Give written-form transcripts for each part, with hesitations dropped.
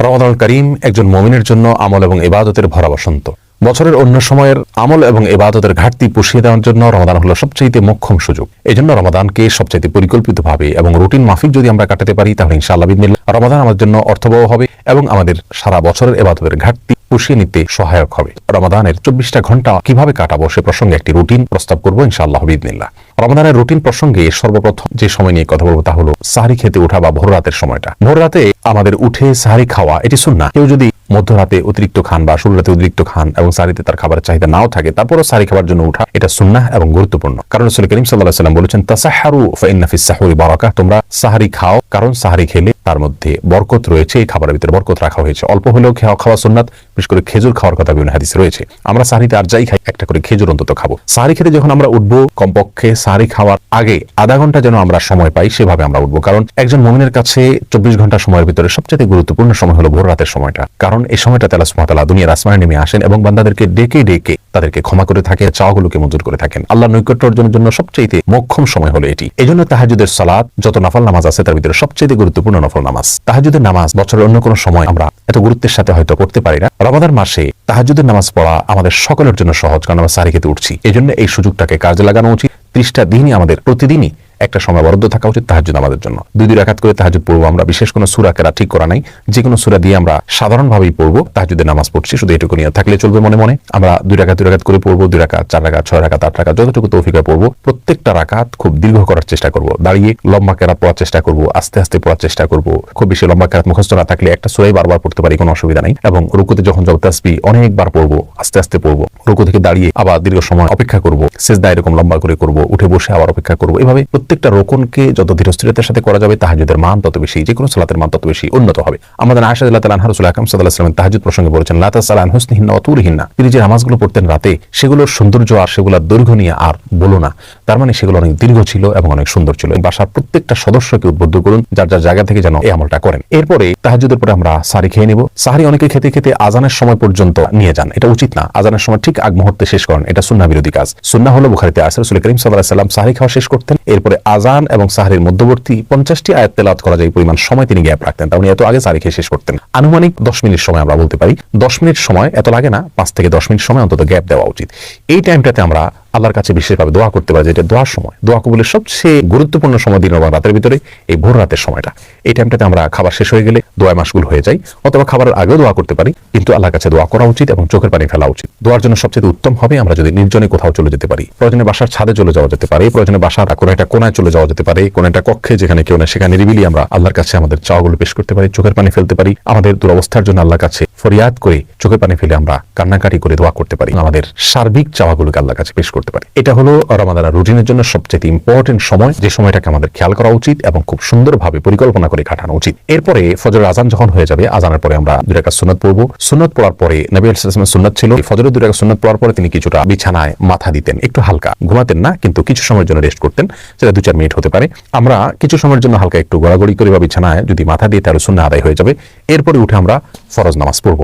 রমাদানুল কারীম একজন মুমিনের জন্য আমল এবং ইবাদতের ভরা বসন্ত। বছরের অন্য সময়ের আমল এবং ইবাদতের ঘাটতি পুষিয়ে দেওয়ার জন্য রমাদান হলো সবচাইতে মোক্ষম সুযোগ। এজন্য রমাদানকে সবচাইতে পরিকল্পিতভাবে এবং রুটিন মাফিক যদি আমরা কাটাতে পারি, তাহলে ইনশাআল্লাহ বিসমিল্লাহ রমাদান আমাদের জন্য অর্থবহ হবে এবং আমাদের সারা বছরের ইবাদতের ঘাটতি পুষিয়ে নিতে সহায়ক হবে। রমাদানের 24টা ঘন্টা কিভাবে কাটাবো সে প্রসঙ্গে একটি রুটিন প্রস্তাব করব ইনশাআল্লাহ বিসমিল্লাহ। রমাদানের রুটিন প্রসঙ্গে সর্বপ্রথম যে সময় নিয়ে কথা বলবো তা হলো সাহরি খেতে ওঠা বা ভোর রাতের সময়টা। ভোর রাতে আমাদের উঠে সাহরি খাওয়া এটি সুন্নাহ। কেউ যদি মধ্যরাতে অতিরিক্ত খান বা শুরু রাতে অতিরিক্ত খান এবং সাহরিতে তার খাবারের চাহিদা নাও থাকে, তারপরও সাহরি খাবার জন্য উঠা এটা সুন্নাহ এবং গুরুত্বপূর্ণ। কারণ রাসূল করিম সাল্লাল্লাহু আলাইহি ওয়াসাল্লাম বলেছেন, তাসাহহারু ফাইন্না ফিস সাহুরি বারাকাহ, তোমরা সাহরি খাও কারণ সাহরি খেলে তার মধ্যে বরকত রয়েছে। এই খাবারের ভিতরে বরকত রাখা হয়েছে। অল্প হলেও খাওয়া সুন্নাত, বিশেষ করে খেজুর খাওয়ার কথা বিভিন্ন হাদিসে রয়েছে। আমরা সাহরিতে আর যাই খাই একটা করে খেজুর অন্তত খাবো। সাহরি খেতে যখন আমরা উঠবো, কমপক্ষে সাহরি খাওয়ার আগে আধা ঘন্টা যেন আমরা সময় পাই, সেভাবে আমরা উঠবো। কারণ একজন মুমিনের কাছে 24 ঘন্টা সময়ের ভিতরে সবচেয়ে গুরুত্বপূর্ণ সময় হলো ভোর রাতের সময়টা। কারণ এই সময়টাতে আল্লাহ সুবহানাহু ওয়া তাআলা দুনিয়ার আসমানে নেমে আসেন এবং বান্দাদেরকে ডেকে ডেকে তাদেরকে ক্ষমা করে থাকে, চাওয়াগুলোকে মঞ্জুর করে থাকেন। আল্লাহর নৈকট্য অর্জনের জন্য সবচেয়ে মোক্ষম সময় হলো এটি। এজন্য তাহাজ্জুদের সালাত, যত নফল নামাজ আছে তার ভিতরে সবচেয়ে গুরুত্বপূর্ণ নফল নামাজ। তাহাজ্জুদের নামাজ বছরের অন্য কোনো সময় আমরা এত গুরুত্বের সাথে হয়তো করতে পারি না। রমাদান মাসে তাহাজ্জুদের নামাজ পড়া আমাদের সকলের জন্য সহজ, কারণ আমরা সাহরি খেতে উঠছি। এজন্য এই সুযোগটাকে কাজে লাগানো উচিত। 30টা দিনই আমাদের প্রতিদিনই একটা সময় বরাদ্দ থাকা উচিত তাহাজ্জুদ আমাদের জন্য। 2 রাকাত করে তাহাজ্জুদ পড়বো আমরা। বিশেষ কোনো সূরা কেরা ঠিক করা নাই, যে কোনো সূরা দিয়ে আমরা সাধারণভাবেই পড়বো। তাহাজ্জুদের নামাজ পড়ছি, শুধু এটুকু নিয়ে থাকলে চলবে। মনে মনে আমরা 2 রাকাত করে পড়বো। 2 রাকাত, 4 রাকাত, 6 রাকাত, 8 রাকাত, যতটুকু তৌফিকে পড়বো। প্রত্যেকটা রাকাত খুব দীর্ঘ করার চেষ্টা করব। দাঁড়িয়ে লম্বা কেরাত পড়ার চেষ্টা করব, আস্তে আস্তে পড়ার চেষ্টা করব। খুব বেশি লম্বা কেরাত মুখস্থ না থাকলে একটা সূরাই বারবার পড়তে পারি, কোনো অসুবিধা নাই। এবং রুকুতে যখন যাব তাসবিহ অনেকবার পড়বো, আস্তে আস্তে পড়বো। রুকু থেকে দাঁড়িয়ে আবার দীর্ঘ সময় অপেক্ষা করব, সিজদা এরকম লম্বা করে করব, উঠে বসে আবার অপেক্ষা করব। এভাবে প্রত্যেকটা রোকনকে যত ধীরস্থিরতার সাথে করা যাবে, তাহাজ্জুদের মান তত বেশি, যে কোনো সালাতের মান তত বেশি উন্নত হবে। আমাদের আয়েশা রাদিয়াল্লাহু তাআলা আনহা রাসূল আকরাম সাল্লাল্লাহু আলাইহি ওয়াসাল্লাম তাহাজ্জুদ প্রসঙ্গে বলেছেন, লা তাসআলু আন হুসনিহিন্না ওয়া তুলিহিন্না, তিনি যে নামাজগুলো পড়তেন রাতে, সেগুলোর সৌন্দর্য আর সেগুলোর দৈর্ঘ্য নিয়ে আর বলো না। তার মানে সেগুলো অনেক দীর্ঘ ছিল এবং অনেক সুন্দর ছিল। বাসার প্রত্যেকটা সদস্যকে উদ্বুদ্ধ করুন যার যার জায়গা থেকে যেন এই আমলটা করেন। এরপরে তাহাজ্জুদের পরে আমরা সাহরি খেয়ে নেব। সাহরি অনেকে খেতে খেতে আজানের সময় পর্যন্ত নিয়ে যান, এটা উচিত না। আজানের সময় ঠিক আগ মুহূর্তে শেষ করেন, এটা সুন্নাহ বিরোধী কাজ। সুন্নাহ হলো বুখারীতে আছে, রাসূল করিম সাল্লাল্লাহু আলাইহি ওয়াসাল্লাম সাহরি খাওয়া শেষ করতেন, এরপরে আজান এবং সাহরির মধ্যবর্তী 50টি আয়াত তেলাওয়াত করা যায় পরিমাণ সময় তিনি গ্যাপ রাখতেন। তার মানে এত আগে সাহরি খেয়ে শেষ করতেন। আনুমানিক 10 মিনিট সময় আমরা বলতে পারি। 10 মিনিট সময় এত লাগে না, 5 থেকে 10 মিনিট সময় অন্তত গ্যাপ দেওয়া উচিত। এই টাইমটাতে আমরা আল্লাহর কাছে বিশেষভাবে দোয়া করতে পারি, যেটা দোয়ার সময়, দোয়া কবুলের সবচেয়ে গুরুত্বপূর্ণ সময় দিন এবং রাতের ভিতরে এই ভোর রাতের সময়টা। এই টাইমটাতে আমরা খাবার শেষ হয়ে গেলে দোয়া মাশগুল হয়ে যাই, অথবা খাবারের আগেও দোয়া করতে পারি, কিন্তু আল্লাহর কাছে দোয়া করা উচিত এবং চোখের পানি ফেলা উচিত। দোয়ার জন্য সবচেয়ে উত্তম হবে আমরা যদি নির্জনে কোথাও চলে যেতে পারি। প্রয়োজনে বাসার ছাদে চলে যাওয়া যেতে পারে, প্রয়োজনে বাসার কোনো একটা কোনায় চলে যাওয়া যেতে পারে, কোনো একটা কক্ষে যেখানে কেউ না, সেখানে নিরিবিলি আমরা আল্লাহর কাছে আমাদের চাওয়াগুলো পেশ করতে পারি, চোখের পানি ফেলতে পারি। আমাদের দুরবস্থার জন্য আল্লাহর কাছে ফরিয়াদ করে চোখের পানি ফেলে আমরা কান্নাকাটি করে দোয়া করতে পারি, আমাদের সার্বিক চাওয়াগুলোকে আল্লাহর কাছে পেশ করতে পারি। এটা হলো রমাদানের রুটিনের জন্য সবচেয়ে ইম্পর্টেন্ট সময়, যে সময়টাকে আমাদের খেয়াল করা উচিত এবং খুব সুন্দরভাবে পরিকল্পনা করে কাটানো উচিত। এরপরে ফজরের আজান যখন হয়ে যাবে, আজানের পরে আমরা 2 রাকাত সুন্নাত পড়বো। সুন্নাত পড়ার পরে নবী সাল্লাল্লাহু আলাইহি ওয়াসাল্লামের সুন্নাত ছিল ফজরের 2 রাকাত সুন্নাত পড়ার পরে তিনি কিছুটা বিছানায় মাথা দিতেন, একটু হালকা ঘুমাতেন না, কিন্তু কিছু সময়ের জন্য রেস্ট করতেন, সেটা 2-4 মিনিট হতে পারে। আমরা কিছু সময়ের জন্য হালকা একটু গড়াগড়ি করে বা বিছানায় যদি মাথা দিয়ে, তাহলে সুন্নাহ আদায় হয়ে যাবে। এরপরে উঠে আমরা ফরজ নামাজ পড়বো।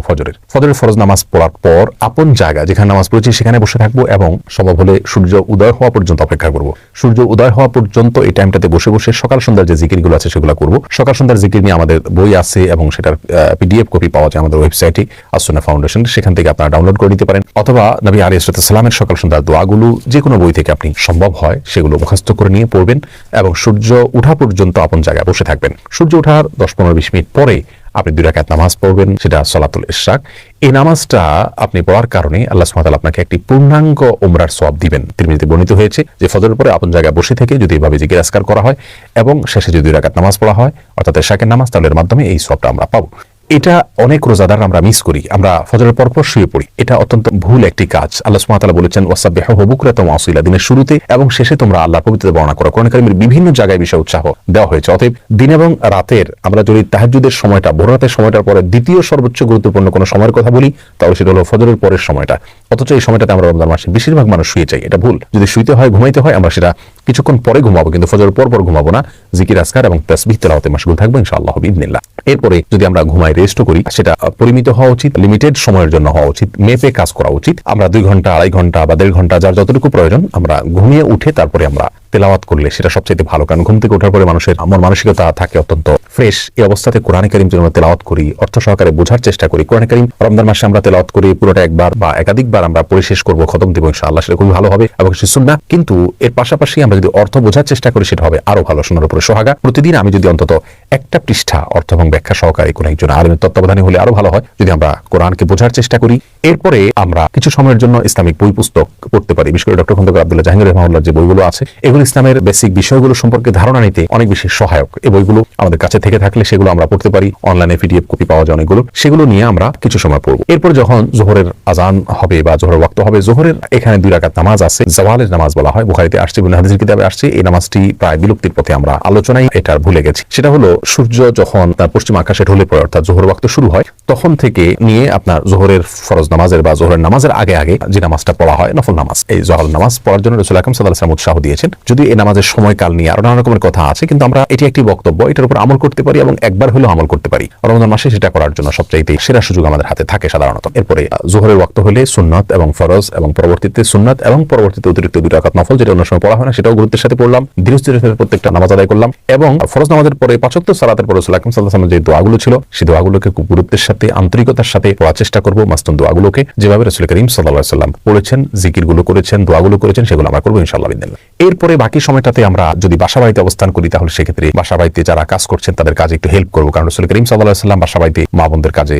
ফজরের ফরজ নামাজ পড়ার পর আপন জায়গা যেখানে নামাজ পড়েছি সেখানে বসে থাকবো এবং সম্ভব হলে সূর্য উদয় হওয়া পর্যন্ত অপেক্ষা করব। সূর্য উদয় হওয়া পর্যন্ত এই টাইমটাতে বসে বসে সকাল সন্ধ্যার যে জিকিরগুলো আছে সেগুলো করব। সকাল সন্ধ্যার জিকির নিয়ে আমাদের বই আছে এবং সেটার পিডিএফ কপি পাওয়া যায় আমাদের ওয়েবসাইটে আসুন্নাহ ফাউন্ডেশন, সেখান থেকে আপনারা ডাউনলোড করে নিতে পারেন। অথবা নবী আলাইহিস সালামের সকাল সন্ধ্যার দোয়াগুলো যে কোনো বই থেকে আপনি সম্ভব হয় সেগুলো মুখস্থ করে নিয়ে পড়বেন এবং সূর্য ওঠা পর্যন্ত আপন জায়গায় বসে থাকবেন। সূর্য ওঠার 10-15-20 মিনিট পরে আপনি 2 রাকাত নামাজ পড়বেন, সেটা সালাতুল ইশরাক। এই নামাজটা আপনি পড়ার কারণে আল্লাহ সুবহানাহু ওয়া তাআলা আপনাকে একটি পূর্ণাঙ্গ উমরার সওয়াব দিবেন। তিরমিজিতে বর্ণিত হয়েছে যে ফজরের পরে আপন জায়গায় বসে থেকে যদি এভাবে জিকির আজকার করা হয় এবং শেষে যদি 2 রাকাত নামাজ পড়া হয়, অর্থাৎ ইশরাকের নামাজ, তাহলে এর মাধ্যমে এই সওয়াবটা আমরা পাবো। এটা অনেক রোজাদার আমরা মিস করি, আমরা ফজরের পরপর শুয়ে পড়ি। এটা অত্যন্ত ভুল একটি কাজ। আল্লাহ সুবহানাহু ওয়া তাআলা বলেছেন, ওয়াসাব্বিহুহু বুকরাতান ওয়া আসীলা, দিনের শুরুতে এবং শেষে তোমরা আল্লাহর পবিত্রতা বর্ণনা করো। কোরআন কারীমের বিভিন্ন জায়গায় বিষয় উৎসাহ দেওয়া হয়েছে। অতএব দিন এবং রাতের আমরা যদি তাহাজ্জুদের সময়টা, ভোর রাতের সময়টার পরে দ্বিতীয় সর্বোচ্চ গুরুত্বপূর্ণ কোনো সময়ের কথা বলি, তাহলে সেটা হলো ফজরের পরের সময়টা। অথচ এই সময়টাতে আমরা রমজান মাসে বেশিরভাগ মানুষ শুয়ে যাই, এটা ভুল। যদি শুইতে হয়, ঘুমাইতে হয়, আমরা সেটা কিছুক্ষণ পরে ঘুমাবো, কিন্তু ফজরের পর ঘুমাবো না, জিকির আজকার এবং তাসবিহ তেলাওয়াতে মাশগুল থাকবো ইনশাআল্লাহ বিইذনিল্লাহ। এরপরে যদি আমরা ঘুমাই রেস্টও করি, সেটা পরিমিত হওয়া উচিত, লিমিটেড সময়ের জন্য হওয়া উচিত, মেপে কাজ করা উচিত। আমরা 2 ঘন্টা 2.5 ঘন্টা বা 1.5 ঘন্টা যার যতটুকু প্রয়োজন আমরা ঘুমিয়ে উঠে তারপরে আমরা তেলাওয়াত করলে সেটা সবচেয়ে ভালো। কারণ ঘুম থেকে ওঠার পরে মানুষের মন মানসিকতা থাকে অত্যন্ত ফ্রেশ। এই অবস্থাতে কোরআন কারীম যদি আমরা তেলাওয়াত করি, অর্থ সহকারে বোঝার চেষ্টা করি, কোরআন কারীম রমজান মাসে আমরা তেলাওয়াত করি পুরোটা একবার বা একাধিকবার আমরা পড়ে শেষ করবো, খতম দিব ইনশাআল্লাহ, সেটা খুবই ভালো হবে এবং সে সুন্নাহ। কিন্তু এর পাশাপাশি আমরা যদি অর্থ বোঝার চেষ্টা করি সেটা হবে আরো ভালো, সোনার উপরে সোহাগা। প্রতিদিন আমি যদি অন্তত একটা পৃষ্ঠা অর্থ এবং ব্যাখ্যা সহকারে কোন একজন আলেমের তত্ত্বাবধানে হলে আরো ভালো হয়, যদি আমরা কোরআনকে বোঝার চেষ্টা করি। এরপরে আমরা কিছু সময়ের জন্য ইসলামিক বই পুস্তক পড়তে পারি, বিশেষ করে ডক্টর খন্দকার আব্দুল্লাহ জাহাঙ্গীর রাহমাহুল্লাহর যে বইগুলো আছে, এগুলো ইসলামের বেসিক বিষয়গুলো সম্পর্কে ধারণা নিতে অনেক বেশি সহায়ক। এই বইগুলো আমাদের কাছে থেকে থাকলে সেগুলো আমরা পড়তে পারি, অনলাইনে পিডিএফ কপি পাওয়া যায় অনেকগুলো, সেগুলো নিয়ে আমরা কিছু সময় পড়বো। এরপর যখন জোহরের আজান হবে বা জোহরের ওয়াক্ত হবে, জোহরের এখানে 2 রাকাত নামাজ আছে, জাওয়ালের নামাজ বলা হয়, বুখারীতে আসছে, ইবনে হাদিসের কিতাবে আসছে। এই নামাজটি প্রায় বিলুপ্তির পথে, আমরা আলোচনায় এটা ভুলে গেছি। সেটা হলো সূর্য যখন তার পশ্চিম আকাশে ঢলে পড়ে, অর্থাৎ জোহরের ওয়াক্ত শুরু হয়, তখন থেকে নিয়ে আপনার জোহরের ফরজ নামাজের বা জোহরের নামাজের আগে আগে যে নামাজটা পড়া হয় নফল নামাজ, এই জোহর নামাজ পড়ার জন্য রাসূল আকরাম সাল্লাল্লাহু আলাইহি ওয়াসাল্লাম উৎসাহ দিয়েছেন। যদি এই নামাজের সময়কাল নিয়ে আরো নানা রকমের কথা আছে, কিন্তু আমরা এটি একটি বক্তব্য, এটার উপর আমল করতে পারি এবং একবার হলেও আমল করতে পারি। রমজান মাসে সেটা করার জন্য সবচাইতে সেরা সুযোগ আমাদের হাতে থাকে সাধারণত। এরপরে জোহরের ওয়াক্ত হলে সুন্নাত এবং ফরজ এবং পরবর্তীতে সুন্নাত এবং পরবর্তীতে অতিরিক্ত 2 রাকাত নফল, যেটা অন্য সময় পড়া হয় না, সেটাও গুরুত্বের সাথে পড়লাম, ধীরে ধীরে প্রত্যেকটা নামাজ আদায় করলাম। এবং ফরজ নামাজের পরে 5 ওয়াক্ত সালাতের পরে রাসূল আকরাম সাল্লাল্লাহু আলাইহি ওয়াসাল্লাম যে দোয়াগুলো ছিল, সেই দোয়াগুলোকে খুব গুরুত্বের সাথে আন্তরিকতার সাথে পড়ার চেষ্টা করব। মাসতুন দোয়াগুলোকে যেভাবে রাসূল করিম সাল্লাল্লাহু আলাইহি ওয়াসাল্লাম পড়েছেন, জিকিরগুলো করেছেন, দোয়াগুলো করেছেন, সেগুলো আমরা করব ইনশাআল্লাহ বিইذনিল্লাহ। এরপরে বাকি সময়টাতে আমরা যদি বাসা বাড়িতে অবস্থান করি, তাহলে সেক্ষেত্রে বাসা বাড়িতে যারা কাজ করছেন তাদের কাজে একটু হেল্প করবো। কারণ রাসূল করিম সাল্লাল্লাহু আলাইহি ওয়াসাল্লাম বাসা বাড়িতে মা বোনদের কাজে,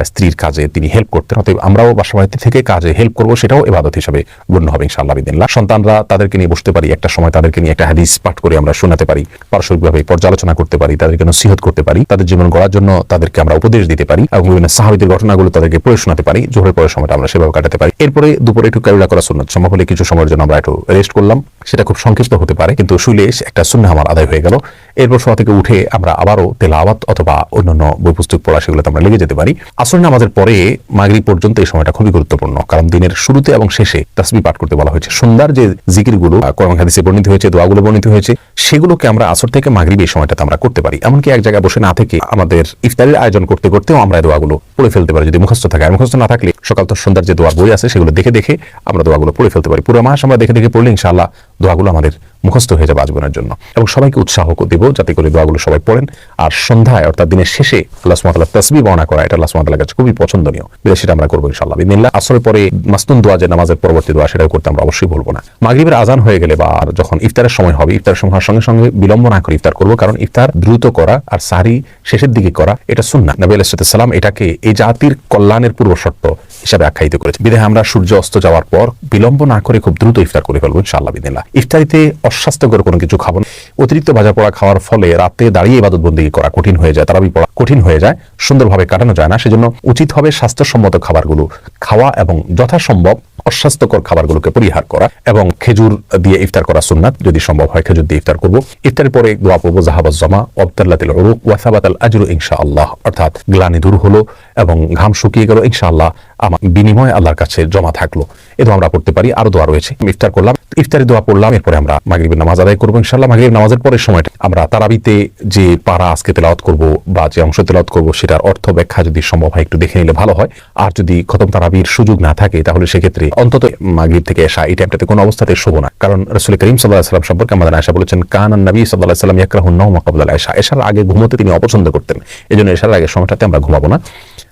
স্ত্রীর কাজে তিনি হেল্প করতেন। অতএব আমরাও বাসা বাড়িতে থেকে কাজে হেল্প করবো, সেটাও ইবাদত হিসেবে গণ্য হবে ইনশাআল্লাহ বিইذনিল্লাহ। সন্তানরা তাদেরকে নিয়ে বসতে পারি, একটা সময় তাদেরকে নিয়ে একটা হাদিস পাঠ করে আমরা শোনাতে পারি, পারস্পরিকভাবে পর্যালোচনা করতে পারি, তাদেরকে নসিহত করতে পারি, তাদের জীবন গড়ার জন্য তাদেরকে আমরা উপদেশ দিতে পারি এবং বিভিন্ন সাহাবীদের ঘটনাগুলো তাদেরকে পড়ে শোনাতে পারি। জোহরের পরের সময়টা আমরা সেভাবে কাটাতে পারি। এরপরে দুপুরে একটু কায়ুলা করা সুন্নাত, সম্ভব হলে কিছু সময়ের জন্য আমরা একটু রেস্ট করলাম, সেটা খুব সংক্ষিপ্ত হতে পারে, কিন্তু শুলে একটা সুন্নাহ আমার আদায় হয়ে গেল। এরপর শোয়া থেকে উঠে আমরা আবারও তেলাওয়াত অথবা অন্যান্য বই পুস্তক পড়া, সেগুলোতে আমরা লেগে যেতে পারি। আসর নামাজের পরে মাগরিব পর্যন্ত এই সময়টা খুবই গুরুত্বপূর্ণ, কারণ দিনের শুরুতে এবং শেষে তাসবিহ পাঠ করতে বলা হয়েছে। সন্ধ্যার যে জিকিরগুলো কোরআন হাদিসে বর্ণিত হয়েছে, দোয়াগুলো বর্ণিত হয়েছে, সেগুলোকে আমরা আসর থেকে মাগরিব এই সময়টাতে আমরা করতে পারি। এমনকি এক জায়গায় বসে না থেকে আমাদের ইফতারের আয়োজন করতে করতেও আমরা এই দোয়াগুলো পড়ে ফেলতে পারি, যদি মুখস্থ থাকে। আর মুখস্থ না থাকলে সকাল তো সন্ধ্যার যে দোয়ার বই আছে, সেগুলো দেখে দেখে আমরা দোয়াগুলো পড়ে ফেলতে পারি। পুরো মাস আমরা দেখে দেখে পড়লে ইনশাআল্লাহ দোয়াগুলো আমাদের মুখস্থ হয়ে যাবে আজীবনের জন্য। এবং সবাইকে উৎসাহ দেব যাতে করে দোয়াগুলো সবাই পড়েন। আর সন্ধ্যায় অর্থাৎ দিনের শেষে আল্লাহ সুবহানাহু ওয়া তাআলা তাসবিহ বর্ণনা করা, এটা আল্লাহ সুবহানাহু ওয়া তাআলার কাছে খুবই পছন্দনীয়, সেটা আমরা করবো ইনশাআল্লাহ বিইذনিল্লাহ। আসরের পরে মাসতুন দোয়া, যে নামাজের পরবর্তী দোয়া, সেটাও করতে আমরা অবশ্যই ভুলবো না। মাগরিবের আজান হয়ে গেলে বা যখন ইফতারের সময় হবে, ইফতারের সময় সঙ্গে সঙ্গে বিলম্ব না করে ইফতার করবো, কারণ ইফতার দ্রুত করা আর সাহরি শেষের দিকে করা এটা সুন্নাহ। নবী আলাইহিস সালাম এটাকে এই জাতির কল্যাণের পূর্ব শর্ত হিসাবে আখ্যায়িত করেছে। বিধায় আমরা সূর্য অস্ত যাওয়ার পর বিলম্ব না করে খুব দ্রুত ইফতার করে ফেলবো ইনশাআল্লাহ বিইذনিল্লাহ। ইফতারিতে অস্বাস্থ্যকর কোনো কিছু খাবো না। অতিরিক্ত ভাজা পোড়া খাওয়ার ফলে রাতে দাঁড়িয়ে ইবাদত বন্দেগী করা কঠিন হয়ে যায়, তারাবি পড়া কঠিন হয়ে যায়, সুন্দরভাবে কাটানো যায় না। সেজন্য উচিত হবে স্বাস্থ্যসম্মত খাবারগুলো খাওয়া এবং যথাসম্ভব অস্বাস্থ্যকর খাবারগুলোকে পরিহার করা। এবং খেজুর দিয়ে ইফতার করা সুন্নাত, যদি সম্ভব হয় খেজুর দিয়ে ইফতার করব। ইফতারের পরে দোয়া পড়বো, যাহাবাজ জামা ওয়াবতাল্লাতিল উরুক ওয়া সাবাতাল আজরু ইনশাআল্লাহ, অর্থাৎ গ্লানি দূর হলো এবং ঘাম শুকিয়ে গেল, ইনশাআল্লাহ আমার বিনিময় আল্লাহর কাছে জমা থাকলো। এ দোয়া আমরা পড়তে পারি। আরো দোয়া রয়েছে। ইফতার করলাম, ইফতারি দোয়া পড়লাম, এরপরে আমরা মাগরিবের নামাজ আদায় করবো ইনশাআল্লাহ। মাগরিব নামাজের পরের সময়টা আমরা তারাবিতে যে পারা আজকে তেলাওয়াত করব বা যে অংশ তেলাওয়াত করব, সেটার অর্থ ব্যাখ্যা যদি সম্ভব হয় একটু দেখে নিলে ভালো হয়। আর যদি খতম তারাবির সুযোগ না থাকে, তাহলে সেক্ষেত্রে অন্তত মাগরিব থেকে এশা এই টাইমটাতে কোনো অবস্থাতে শুভ না। কারণ রাসূল করিম সাল্লাল্লাহু আলাইহি ওয়াসাল্লাম সম্পর্কে আমাদের আয়েশা বলেছেন, কানান নবী সাল্লাল্লাহু আলাইহি ওয়াসাল্লাম ইয়াকরাহুন নাওমা ক্বাবলা আল-ইশা, এশার আগে ঘুমোতে তিনি অপছন্দ করতেন। এজন্য এশার আগে সময়টাতে আমরা ঘুমাবো না।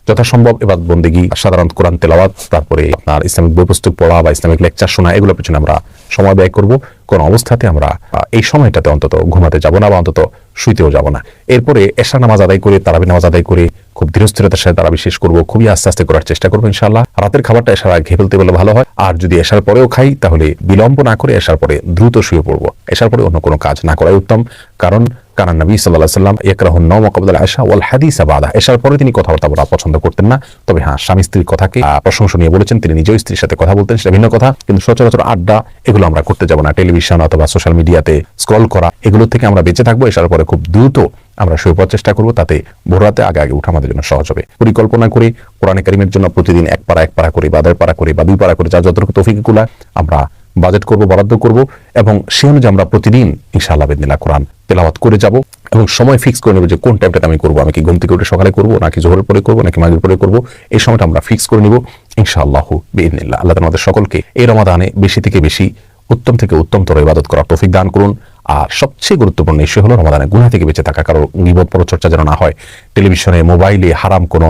যথাসম্ভব ইবাদত বন্দেগী, সাধারণ কোরআন তেলাওয়াত, তারপরে আপনার ইসলামিক বই পুস্তক পড়া বা ইসলামিক লেকচার শোনা, এগুলোর পিছনে আমরা সময় ব্যয় করব। কোন অবস্থাতে আমরা এই সময়টাতে অন্তত ঘুমাতে যাব না বা অন্তত শুইতেও যাব না। এরপরে এশা নামাজ আদায় করে, তারাবি নামাজ আদায় করে খুব ধীরস্থিরতার সাথে তারাবি শেষ করবো, খুবই আস্তে আস্তে করার চেষ্টা করবো ইনশাআল্লাহ। রাতের খাবারটা এশার আগে খেয়ে ফেলতে বলে ভালো হয়। আর যদি এশার পরেও খাই, তাহলে বিলম্ব না করে এশার পরে দ্রুত শুয়ে পড়বো। এশার পরে অন্য কোনো কাজ না করাই উত্তম, কারণ কারণ নবী সাল্লাল্লাহু আলাইহি ওয়াসাল্লাম ইয়াকরাহুন নাওমা ক্বাবলা আল-ইশা ওয়াল হাদিসা বাদা, এশার পরে তিনি কথাবার্তা বলা পছন্দ করতেন না। তবে হ্যাঁ, স্বামী স্ত্রীর কথাকে প্রশংসনীয় বলেছেন, তিনি নিজেও স্ত্রীর সাথে কথা বলতেন, সেটা ভিন্ন কথা। কিন্তু সচরাচর আড্ডা এগুলো আমরা করতে যাব না। টেলিভিশন অথবা সোশ্যাল মিডিয়াতে স্ক্রল করা, এগুলো থেকে আমরা বেঁচে থাকবো। এশার পরে খুব দ্রুত আমরা শুয়ে পড়ার চেষ্টা করবো, তাতে ভোর রাতে আগে আগে উঠা আমাদের জন্য সহজ হবে। পরিকল্পনা করে কোরআনে কারীমের জন্য প্রতিদিন 1 পারা 1 পারা করে বা 1.5 পারা করে বা 2 পারা করে, যার যতটুকু তৌফিক কুলায় আমরা বাজেট করব, বরাদ্দ করব এবং সে অনুযায়ী আমরা প্রতিদিন ইনশাআল্লাহ বিদিনিল্লাহ কোরআন তেলাওয়াত করে যাব এবং সময় ফিক্স করে নেব যে কোন টাইমটাতে আমি করবো। আমি কি ঘুম থেকে উঠে সকালে করবো, নাকি জোহরের পরে করবো, নাকি মাগরিবের পরে করবো, এই সময়টা আমরা ফিক্স করে নিব ইনশাআল্লাহ বিদিনিল্লাহ। আল্লাহ আমাদের সকলকে এই রমাদানে বেশি থেকে বেশি উত্তম থেকে উত্তমতর ইবাদত করার তৌফিক দান করুন। আর সবচেয়ে গুরুত্বপূর্ণ ইস্যু হলো রমাদানে গুনাহ থেকে বেঁচে থাকা, কারো গীবত পরচর্চা যেন না হয়, টেলিভিশনে মোবাইলে হারাম কোনো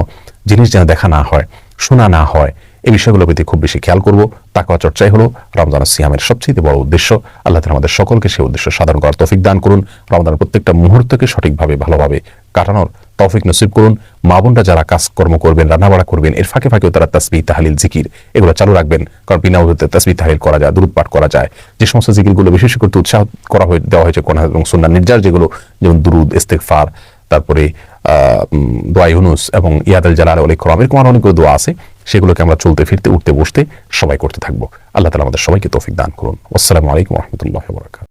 জিনিস যেন দেখা না হয়, শোনা না হয়, এই বিষয়গুলোর প্রতি খুব বেশি খেয়াল করব। তাকওয়া চর্চাই হলো রমজান সিয়ামের সবচেয়ে বড় উদ্দেশ্য। আল্লাহ তাআলা আমাদের সকলকে সেই উদ্দেশ্য সাধন করার তৌফিক দান করুন। রমজানের প্রত্যেকটা মুহূর্তকে সঠিকভাবে ভালোভাবে কাটানোর তৌফিক নসিব করুন। মা বোনরা যারা কাজকর্ম করবেন, রান্নাবাড়া করবেন, এর ফাঁকে ফাঁকেও তারা তাসবিহ, তাহলিল, জিকির এগুলো চালু রাখবেন। কারণ বিনা উযুতে তাসবিহ তাহলিল করা যায়, দুরূদ পাঠ করা যায়। যে সমস্ত জিকিরগুলো বিশেষ করে উৎসাহ করা দেওয়া হয়েছে কোরআন এবং সুন্নাহ নির্যাস, যেগুলো যেমন দুরুদ, ইস্তিগফার, তারপরে দোয়া ইউনুস এবং ইয়াদাল জালাল ওয়াল ইকরাম, এরকম আরো অনেকগুলো দোয়া আছে, সেগুলোকে আমরা চলতে ফিরতে, উঠতে বসতে সবাই করতে থাকবো। আল্লাহ তাআলা আমাদের সবাইকে তৌফিক দান করুন। আসসালামু আলাইকুম ওয়া রাহমাতুল্লাহি ওয়া বারাকাতুহু।